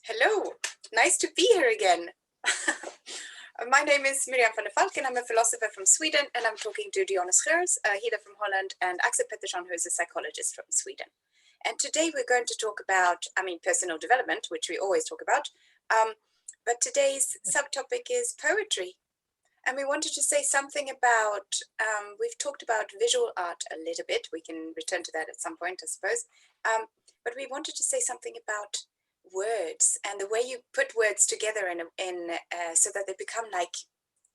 Hello, nice to be here again. My name is Miriam van der Valk, and I'm a philosopher from Sweden, and I'm talking to Dyonne healer from Holland, and Axel who is a psychologist from Sweden. And today we're going to talk about, personal development, which we always talk about, but today's subtopic is poetry. And we wanted to say something about, we've talked about visual art a little bit. We can return to that at some point, I suppose. But we wanted to say something about words and the way you put words together so that they become like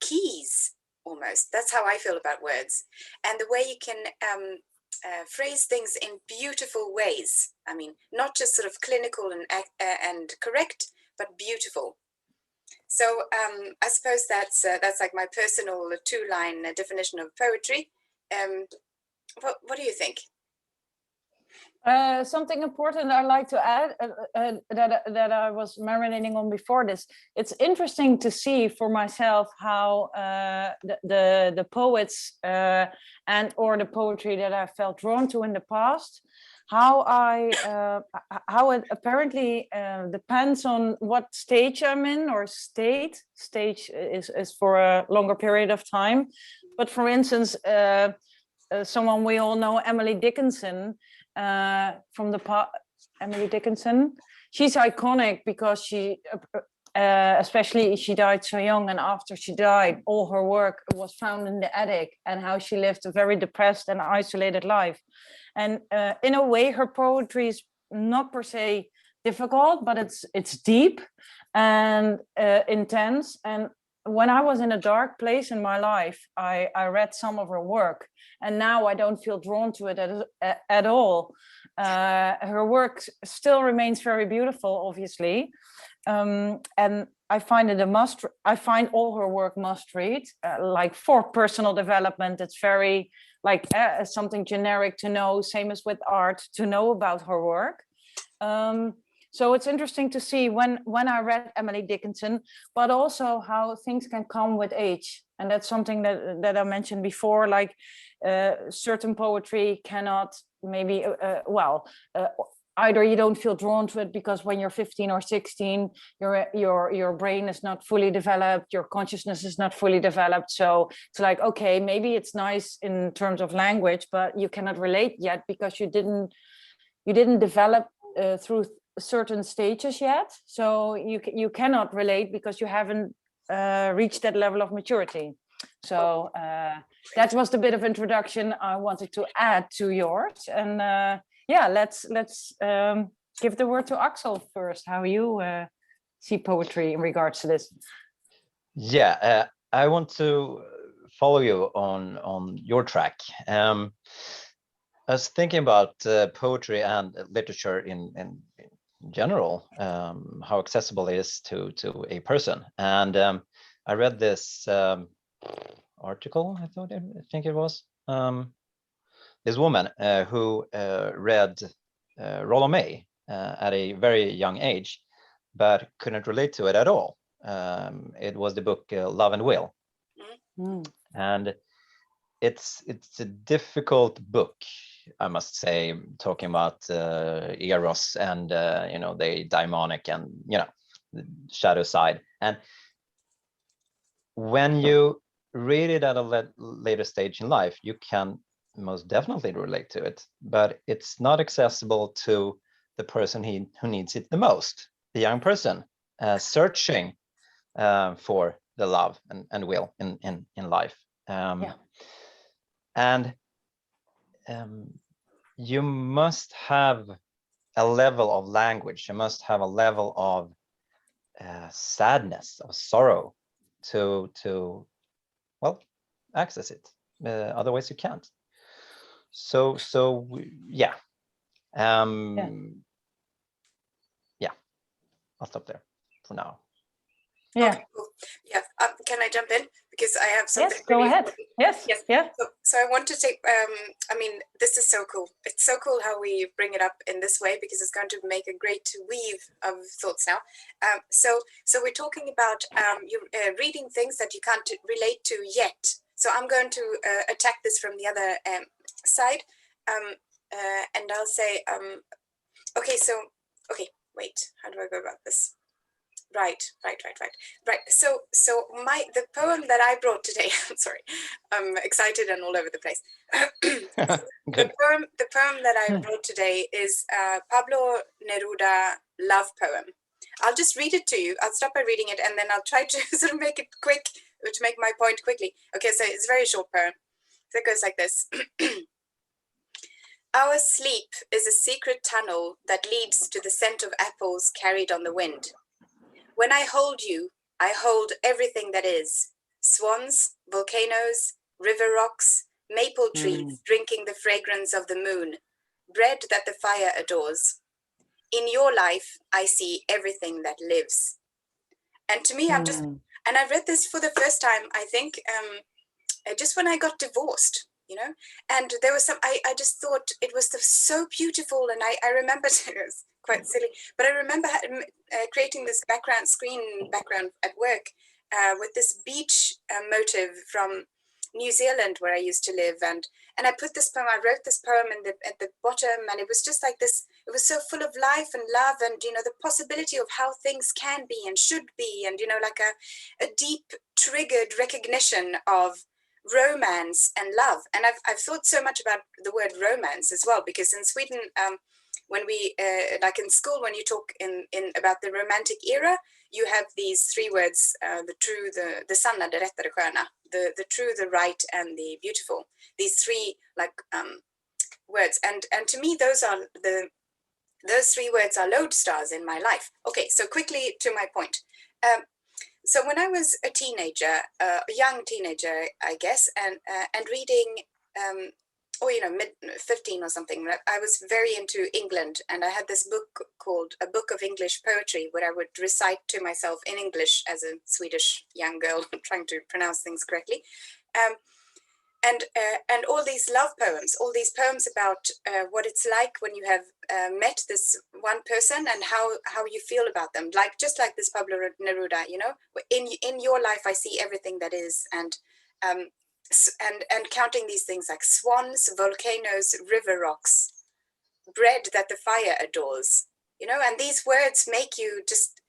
keys almost. That's how I feel about words. And the way you can phrase things in beautiful ways. I mean, not just sort of clinical and correct, but beautiful. So I suppose that's like my personal two-line definition of poetry. What do you think? Something important I'd like to add that I was marinating on before this. It's interesting to see for myself how the poets and or the poetry that I felt drawn to in the past, how it apparently depends on what stage I'm in, or stage is for a longer period of time. But for instance, someone we all know, Emily Dickinson, Emily Dickinson, she's iconic because she especially she died so young, and after she died all her work was found in the attic, and how she lived a very depressed and isolated life. And in a way her poetry is not per se difficult, but it's deep and intense. And when I was in a dark place in my life, I read some of her work, and now I don't feel drawn to it at all. Her work still remains very beautiful, obviously, and I find it a must. I find all her work must read. Like for personal development, it's very like something generic to know. Same as with art, to know about her work. So it's interesting to see when I read Emily Dickinson, but also how things can come with age. And that's something that I mentioned before, like certain poetry cannot maybe, either you don't feel drawn to it because when you're 15 or 16, your brain is not fully developed, your consciousness is not fully developed. So it's like, okay, maybe it's nice in terms of language, but you cannot relate yet because you didn't develop through certain stages yet, so you cannot relate because you haven't reached that level of maturity. So that was the bit of introduction I wanted to add to yours. And let's give the word to Axel first, how you see poetry in regards to this. Yeah, I want to follow you on your track. I was thinking about poetry and literature in general, how accessible it is to a person. And I read this article, I think it was, this woman who read Rollo May at a very young age, but couldn't relate to it at all. It was the book Love and Will. And it's a difficult book, I must say, talking about Eros and the demonic and the shadow side. And when you read it at a later stage in life, you can most definitely relate to it, but it's not accessible to the person who needs it the most, the young person searching for the love and will in life. And you must have a level of language, you must have a level of sadness, of sorrow to access it. Otherwise you can't. So yeah. I'll stop there for now. Yeah. Okay, cool. Yeah. Can I jump in? Because I have something. Yes, go ahead. Yes. Yeah. So I want to take, this is so cool. It's so cool how we bring it up in this way, because it's going to make a great weave of thoughts now. So we're talking about you reading things that you can't relate to yet. So I'm going to attack this from the other side. And I'll say, okay, so Okay, wait, how do I go about this? Right. So the poem that I brought today, I'm sorry, I'm excited and all over the place. Good. The poem that I brought today is Pablo Neruda love poem. I'll just read it to you. I'll start by reading it and then I'll try to sort of make it quick, to make my point quickly. Okay, so it's a very short poem. So it goes like this. Our sleep is a secret tunnel that leads to the scent of apples carried on the wind. When I hold you, I hold everything that is. Swans, volcanoes, river rocks, maple trees drinking the fragrance of the moon, bread that the fire adores. In your life, I see everything that lives. And to me, and I read this for the first time, I think, just when I got divorced, you know, and there was I just thought it was so beautiful. And I remember, it was quite silly, but I remember creating this screen background at work with this beach motive from New Zealand, where I used to live, and I put this poem. I wrote this poem at the bottom, and it was just like this. It was so full of life and love, and you know, the possibility of how things can be and should be, and you know, like a deep triggered recognition of romance and love. And I've thought so much about the word romance as well, because in Sweden, when we like in school, when you talk in about the romantic era, you have these three words: the true, the sanna, det rätta, det sköna, the true, the right, and the beautiful. These three like words, and to me, those three words are lodestars in my life. Okay, so quickly to my point. So when I was a teenager, a young teenager, I guess, and reading, or you know, mid-15 or something, I was very into England, and I had this book called A Book of English Poetry, where I would recite to myself in English as a Swedish young girl, trying to pronounce things correctly, and all these love poems, all these poems about what it's like when you have met this one person and how you feel about them, like just like this Pablo Neruda, you know, in your life I see everything that is, and counting these things like swans, volcanoes, river rocks, bread that the fire adores, you know, and these words make you just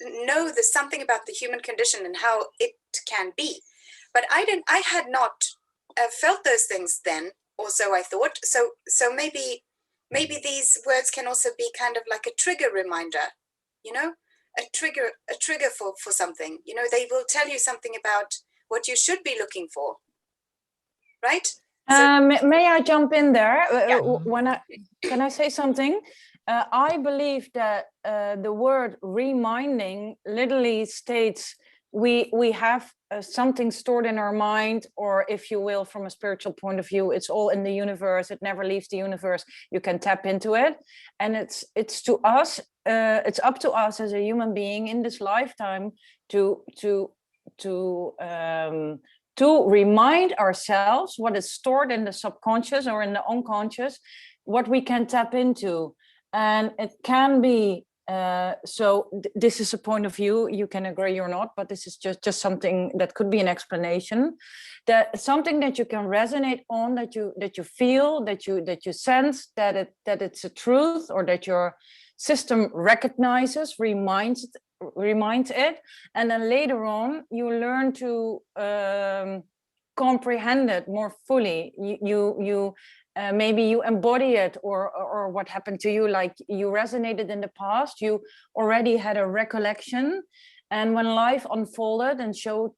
know there's something about the human condition and how it can be. But I had not felt those things then, or so I thought. So maybe these words can also be kind of like a trigger reminder, you know, a trigger for something. You know, they will tell you something about what you should be looking for, right? So, may I jump in there? Yeah. Can I say something? I believe that the word reminding literally states we have something stored in our mind, or if you will, from a spiritual point of view, it's all in the universe. It never leaves the universe. You can tap into it, and it's to us. It's up to us as a human being in this lifetime to remind ourselves what is stored in the subconscious or in the unconscious, what we can tap into. And it can be, this is a point of view, you can agree or not, but this is just something that could be an explanation, that something that you can resonate on, that you feel, that you sense that it's a truth, or that your system recognizes, reminds it, and then later on you learn to comprehend it more fully. You maybe you embody it, or what happened to you, like you resonated in the past, you already had a recollection, and when life unfolded and showed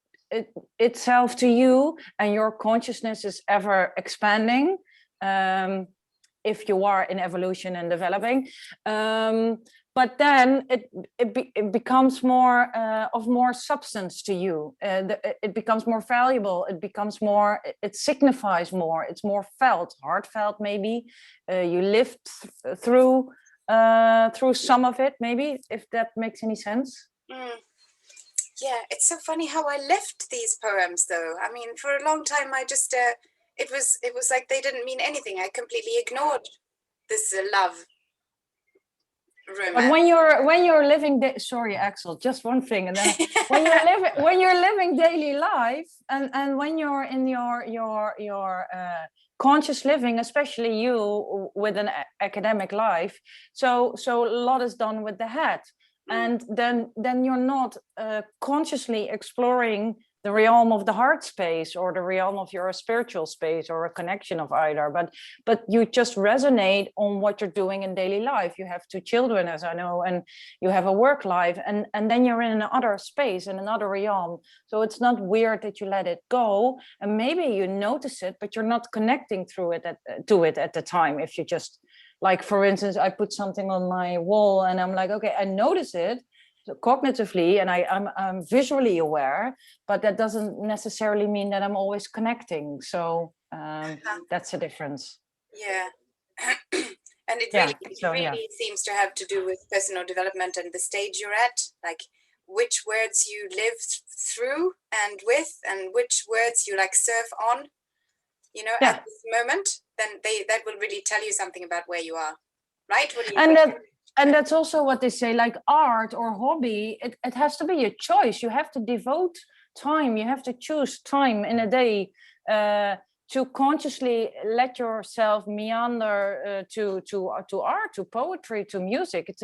itself to you, and your consciousness is ever expanding, if you are in evolution and developing, but then it becomes more of more substance to you. It becomes more valuable. It becomes more. It signifies more. It's more felt, heartfelt. Maybe you lived through some of it. Maybe, if that makes any sense. Yeah, it's so funny how I left these poems, though. I mean, for a long time, I just it was like they didn't mean anything. I completely ignored this love. Romance. But when you're living, sorry, Axel, just one thing, and then when you're living daily life, and when you're in your conscious living, especially you with an academic life. So a lot is done with the head. And then you're not consciously exploring the realm of the heart space or the realm of your spiritual space or a connection of either, but you just resonate on what you're doing in daily life. You have 2 children, as I know, and you have a work life, and then you're in another space, in another realm. So it's not weird that you let it go, and maybe you notice it, but you're not connecting through it to it at the time. If you just, like, for instance, I put something on my wall and I'm like, okay, I notice it cognitively, and I'm visually aware, but that doesn't necessarily mean that I'm always connecting. So that's a difference. Yeah. And it really seems to have to do with personal development and the stage you're at, like which words you live through and with, and which words you like surf on, at this moment. Then that will really tell you something about where you are, right? What do you think? And that's also what they say, like art or hobby, it has to be a choice. You have to devote time, you have to choose time in a day to consciously let yourself meander to art, to poetry, to music. It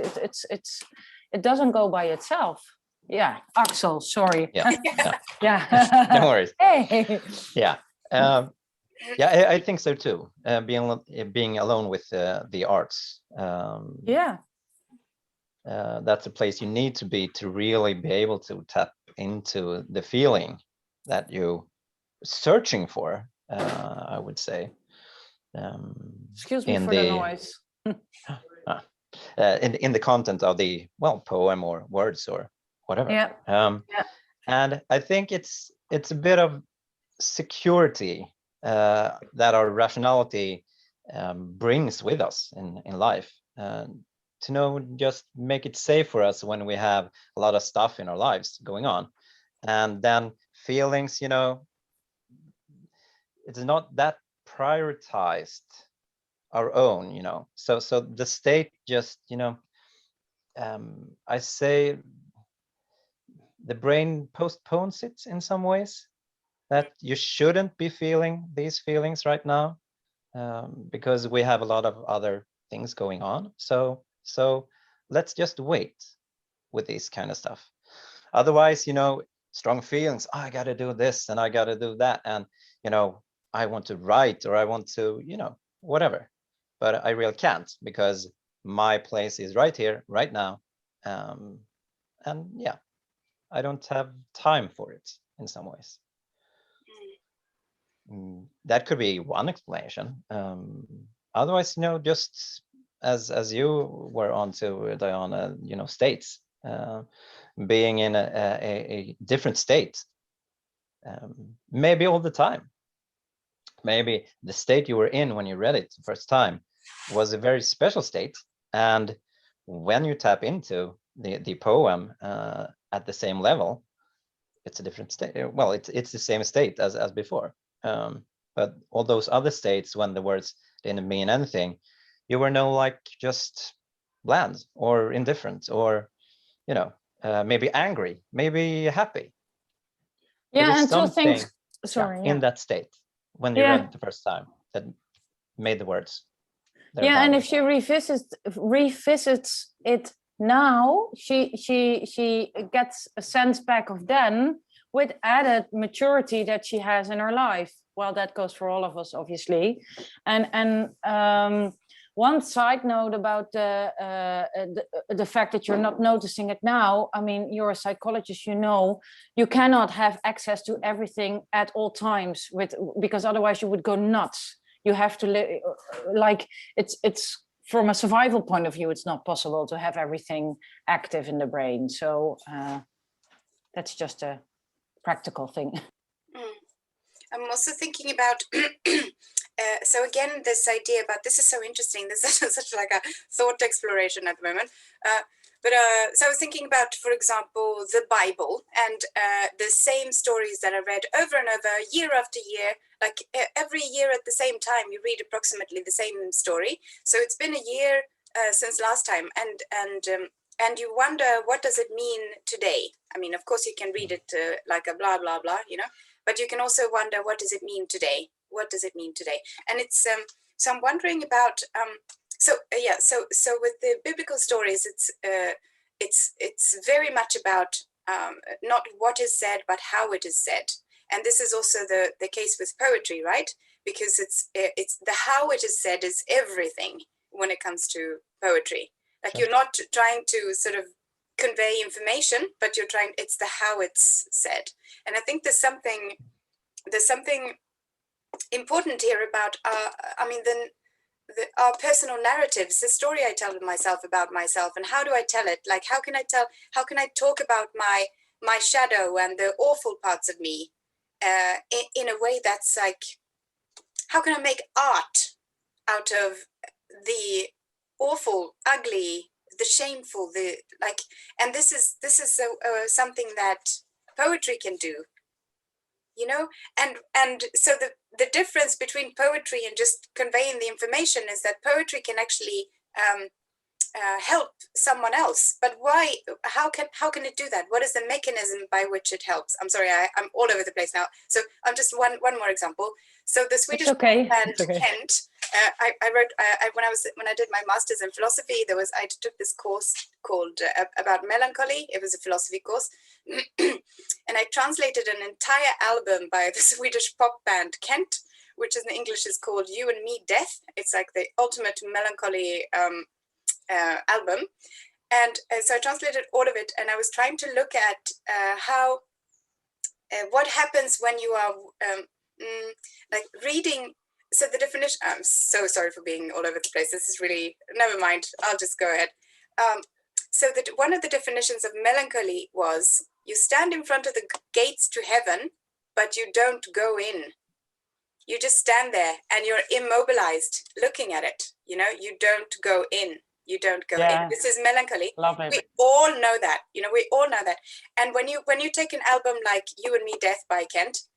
doesn't go by itself. Yeah, Axel, sorry. Yeah. No worries. Hey. Yeah. Yeah, I think so too. Being alone with the arts. That's a place you need to be to really be able to tap into the feeling that you're searching for, I would say. Excuse me for the noise. In the content of the poem or words or whatever. And I think it's a bit of security that our rationality brings with us in life. To just make it safe for us when we have a lot of stuff in our lives going on, and then feelings, it's not that prioritized our own, so the state just, I say the brain postpones it in some ways, that you shouldn't be feeling these feelings right now, because we have a lot of other things going on. So let's just wait with this kind of stuff. Otherwise, strong feelings, I got to do this and I got to do that. And, I want to write, or I want to, whatever. But I really can't, because my place is right here, right now. And yeah, I don't have time for it in some ways. That could be one explanation. Otherwise, just as you were on to, Dyonne, states, being in a different state, maybe all the time. Maybe the state you were in when you read it the first time was a very special state, and when you tap into the poem at the same level, it's a different state. Well, it's the same state as before. But all those other states, when the words didn't mean anything, you were just bland or indifferent, or maybe angry, maybe happy. Yeah, and two things. In that state when you read it the first time that made the words. And if she revisits it now, she gets a sense back of then, with added maturity that she has in her life. Well, that goes for all of us, obviously. And one side note about the fact that you're not noticing it now. I mean, you're a psychologist, you cannot have access to everything at all times, because otherwise you would go nuts. You have to live, it's from a survival point of view, it's not possible to have everything active in the brain. So that's just a practical thing. I'm also thinking about so again, this idea about, this is so interesting, this is such like a thought exploration at the moment, so I was thinking about, for example, the Bible, and the same stories that I read over and over, year after year, like every year at the same time you read approximately the same story. So it's been a year since last time, and you wonder, what does it mean today? I mean, of course you can read it like a blah blah blah, but you can also wonder, what does it mean today? what does it mean today? And it's so I'm wondering about so with the biblical stories, it's very much about not what is said, but how it is said. And this is also the case with poetry, right? Because it's the how it is said is everything when it comes to poetry. Like, you're not trying to sort of convey information, but it's the how it's said. And I think there's something important here about our personal narratives, the story I tell myself about myself, and how do I tell it? Like, how can I talk about my shadow and the awful parts of me in a way that's like, how can I make art out of the awful, ugly, the shameful, and this is something that poetry can do, and so the difference between poetry and just conveying the information is that poetry can actually help someone else. But why? How can it do that? What is the mechanism by which it helps? I'm sorry, I'm all over the place now. So I'm just one more example. So the Swedish band Kent. I wrote when I did my master's in philosophy. I took this course called about melancholy. It was a philosophy course, and I translated an entire album by the Swedish pop band Kent, which in English is called "You and Me, Death." It's like the ultimate melancholy album, and so I translated all of it, and I was trying to look at how what happens when you are like reading. So the definition, I'm so sorry for being all over the place. This is really, never mind, I'll just go ahead. So that one of the definitions of melancholy was, you stand in front of the gates to heaven, but you don't go in. You just stand there and you're immobilized looking at it. You don't go in. You don't go in. This is melancholy. Love it. We all know that. We all know that. And when you take an album like You and Me, Death by Kent,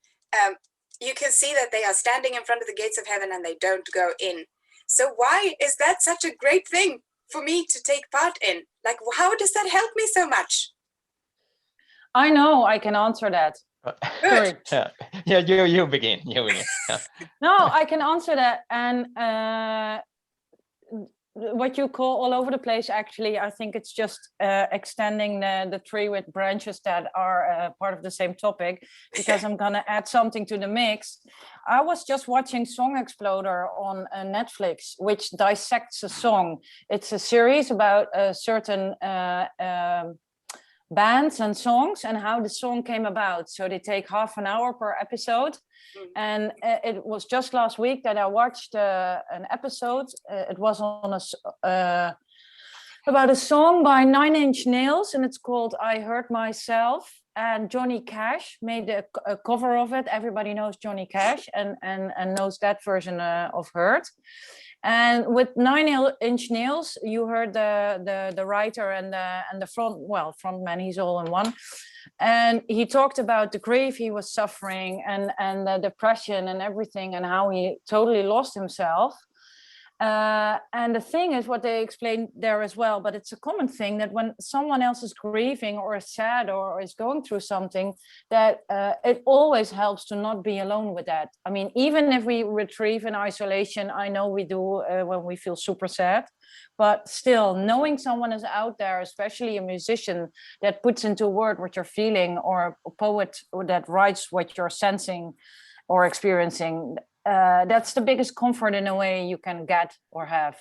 you can see that they are standing in front of the gates of heaven and they don't go in. So why is that such a great thing for me to take part in? Like, how does that help me so much? I know I can answer that. Good. Yeah, you begin. Yeah. No, I can answer that. And what you call all over the place, actually, I think it's just extending the tree with branches that are part of the same topic, because I'm going to add something to the mix. I was just watching Song Exploder on Netflix, which dissects a song. It's a series about certain bands and songs and how the song came about. So they take half an hour per episode. And it was just last week that I watched an episode. It was on about a song by 9 Inch Nails, and it's called I Hurt Myself. And Johnny Cash made a cover of it. Everybody knows Johnny Cash and knows that version of Hurt. And with 9 Inch Nails, you heard the writer and the frontman. He's all in one. And he talked about the grief he was suffering and the depression and everything, and how he totally lost himself. And the thing is, what they explained there as well, but it's a common thing, that when someone else is grieving or is sad or is going through something, that it always helps to not be alone with that. I mean, even if we retrieve in isolation, I know we do when we feel super sad, but still knowing someone is out there, especially a musician that puts into word what you're feeling, or a poet that writes what you're sensing or experiencing, that's the biggest comfort in a way you can get or have.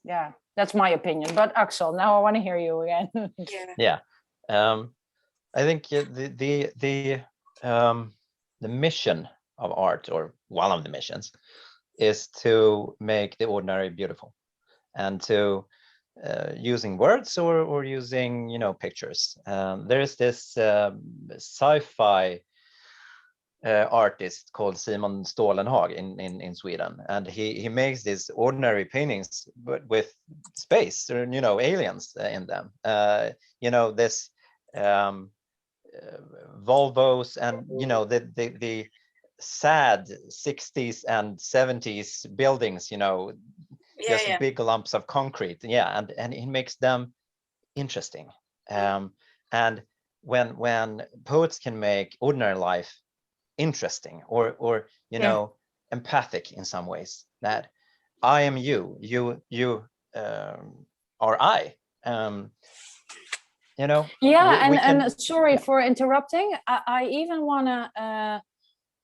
Yeah, that's my opinion. But Axel, now I want to hear you again. Yeah. I think the mission of art, or one of the missions, is to make the ordinary beautiful, and to using words or using pictures. There is this sci-fi artist called Simon Stålenhag in Sweden, and he makes these ordinary paintings but with space or aliens in them. This Volvos and the sad 60s and 70s buildings, just big lumps of concrete. And he makes them interesting. And when poets can make ordinary life interesting, or empathic in some ways, that I am you, you are I. You know, Yeah, we can, and sorry for interrupting. I even want to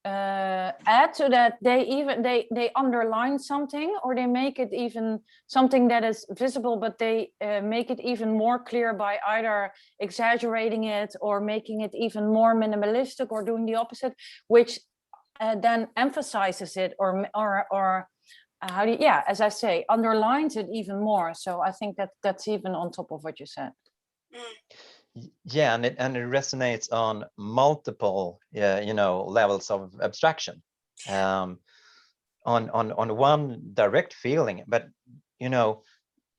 add to that. They underline something, or they make it even something that is visible, but they make it even more clear by either exaggerating it or making it even more minimalistic, or doing the opposite, which then emphasizes it, or how do you, yeah, as I say, underlines it even more. So I think that's even on top of what you said. Yeah, and it resonates on multiple you know, levels of abstraction, on one direct feeling, but you know,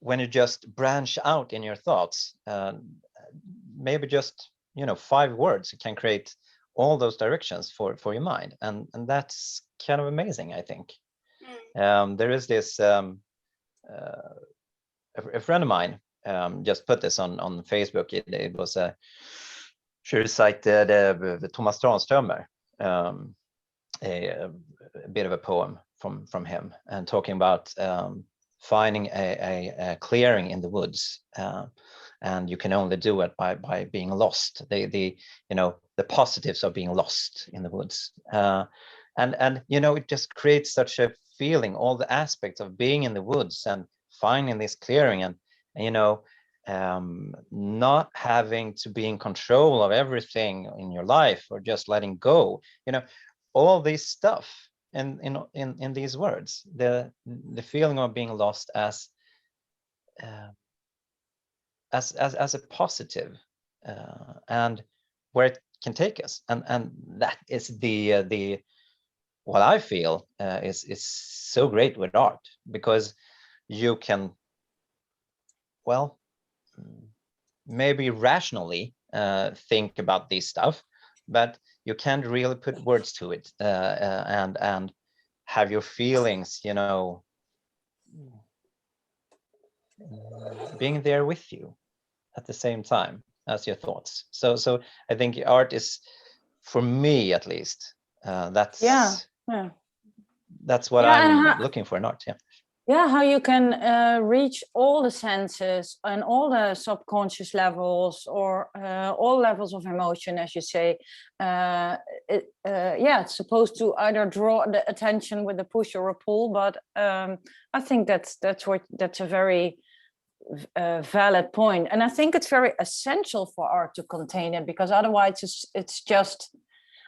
when you just branch out in your thoughts, maybe just, you know, 5 words can create all those directions for your mind, and that's kind of amazing, I think. There is this a friend of mine just put this on Facebook. It was she recited Thomas Tranströmer, a bit of a poem from him, and talking about finding a clearing in the woods, and you can only do it by being lost. The you know, the positives of being lost in the woods, and you know, it just creates such a feeling, all the aspects of being in the woods and finding this clearing, and you know, not having to be in control of everything in your life, or just letting go, you know, all this stuff in these words, the feeling of being lost as a positive, and where it can take us, and that is the what I feel is so great with art, because you can, well, maybe rationally think about this stuff, but you can't really put words to it, and have your feelings, you know, being there with you at the same time as your thoughts. So I think art is, for me at least, that's what I'm looking for in art. Yeah, how you can reach all the senses and all the subconscious levels, or all levels of emotion, as you say. It's supposed to either draw the attention with a push or a pull, but I think that's a very valid point, and I think it's very essential for art to contain it, because otherwise it's just,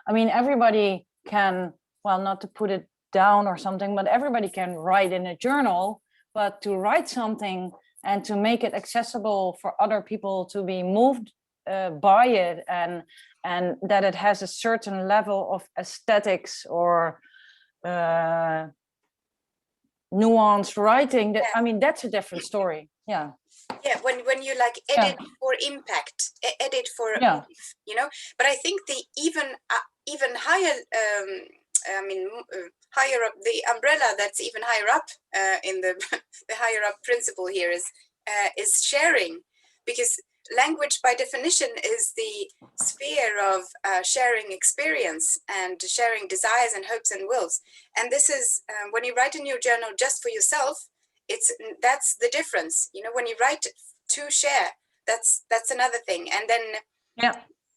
I mean, everybody can, well, not to put it down or something, but everybody can write in a journal, but to write something and to make it accessible for other people to be moved by it, and that it has a certain level of aesthetics or nuanced writing, that, I mean, that's a different story. Yeah, when you like edit for impact, edit for you know, but I think the even higher higher up, the umbrella that's even higher up in the the higher up principle here is sharing, because language by definition is the sphere of sharing experience and sharing desires and hopes and wills, and this is when you write in your journal just for yourself, that's the difference, you know. When you write to share, that's another thing, and then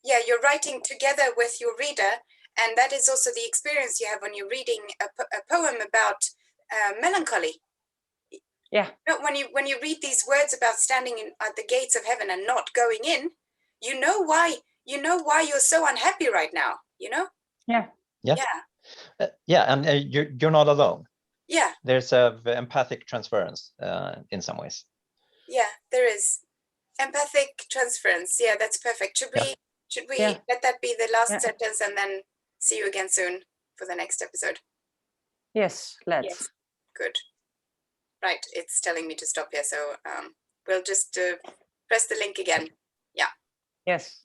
you're writing together with your reader. And that is also the experience you have when you're reading a poem about melancholy. Yeah. When you read these words about standing at the gates of heaven and not going in, you know why you're so unhappy right now. You know. Yeah. And you're not alone. Yeah. There's a empathic transference in some ways. Yeah, there is empathic transference. Yeah, that's perfect. Should we let that be the last sentence, and then see you again soon for the next episode? Yes, let's. Yes. Good. Right, it's telling me to stop here, so we'll just press the link again. Yeah. Yes.